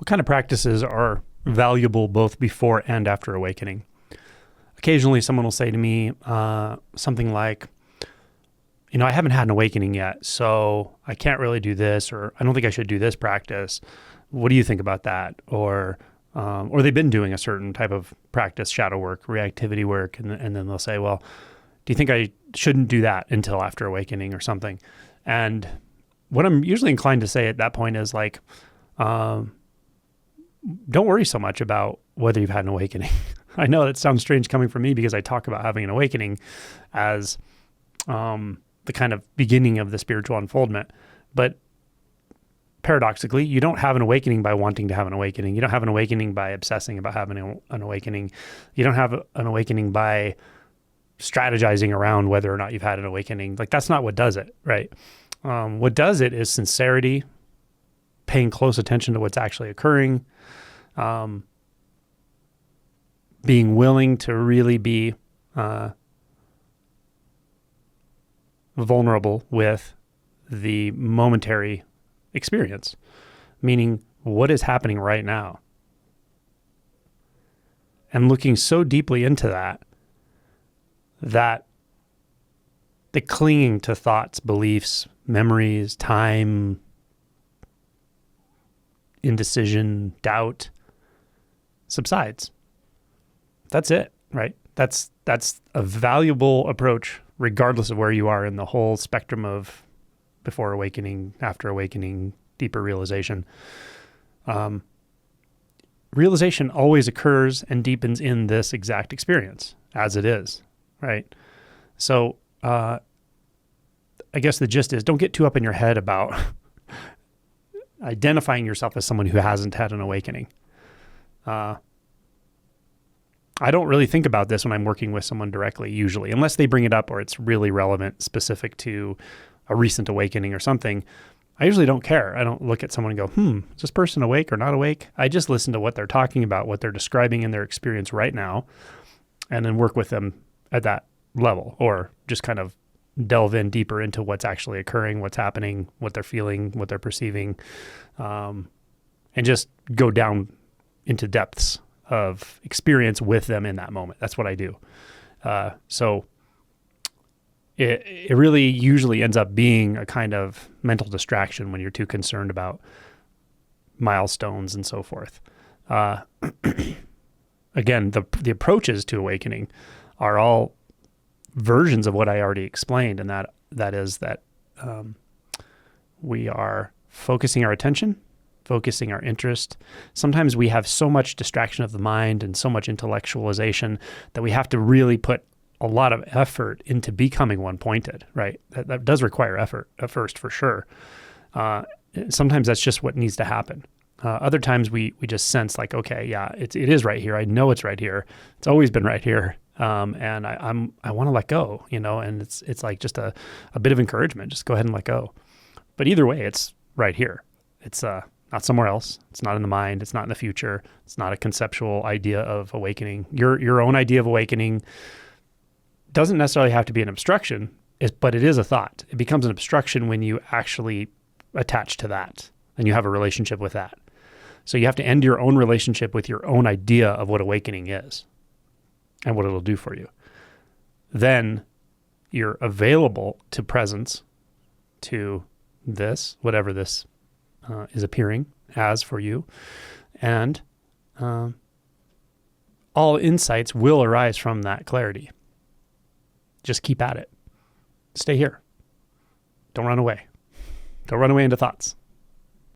what kind of practices are valuable both before and after awakening? Occasionally someone will say to me something like, I haven't had an awakening yet, so I can't really do this, or I don't think I should do this practice. What do you think about that? Or they've been doing a certain type of practice, shadow work, reactivity work, and then they'll say, well, do you think I shouldn't do that until after awakening or something? And what I'm usually inclined to say at that point is like, don't worry so much about whether you've had an awakening. I know that sounds strange coming from me because I talk about having an awakening as the kind of beginning of the spiritual unfoldment. But paradoxically, you don't have an awakening by wanting to have an awakening. You don't have an awakening by obsessing about having an awakening. You don't have an awakening by strategizing around whether or not you've had an awakening. Like, that's not what does it, right? What does it is sincerity, paying close attention to what's actually occurring, being willing to really be vulnerable with the momentary experience, meaning what is happening right now, and looking so deeply into that the clinging to thoughts, beliefs, memories, time, indecision, doubt subsides. That's it, right? That's a valuable approach regardless of where you are in the whole spectrum of before awakening, after awakening, deeper realization. Realization always occurs and deepens in this exact experience as it is, right? So I guess the gist is, don't get too up in your head about identifying yourself as someone who hasn't had an awakening. I don't really think about this when I'm working with someone directly, usually, unless they bring it up or it's really relevant, specific to a recent awakening or something. I usually don't care. I don't look at someone and go, is this person awake or not awake? I just listen to what they're talking about, what they're describing in their experience right now, and then work with them at that level, or just kind of delve in deeper into what's actually occurring, what's happening, what they're feeling, what they're perceiving, and just go down into depths of experience with them in that moment. That's what I do. So it really usually ends up being a kind of mental distraction when you're too concerned about milestones and so forth. Again, the approaches to awakening are all versions of what I already explained, and that is that we are focusing our attention, focusing our interest. Sometimes we have so much distraction of the mind and so much intellectualization that we have to really put a lot of effort into becoming one-pointed, right? That does require effort at first, for sure. Sometimes that's just what needs to happen. Other times we just sense like, okay, yeah, it is right here. I know it's right here. It's always been right here. And I want to let go, and it's like just a bit of encouragement. Just go ahead and let go. But either way, it's right here. It's not somewhere else. It's not in the mind. It's not in the future. It's not a conceptual idea of awakening. Your own idea of awakening doesn't necessarily have to be an obstruction, but it is a thought. It becomes an obstruction when you actually attach to that and you have a relationship with that. So you have to end your own relationship with your own idea of what awakening is and what it'll do for you. Then you're available to presence, to this, whatever this is appearing as for you. And all insights will arise from that clarity. Just keep at it. Stay here. Don't run away. Don't run away into thoughts.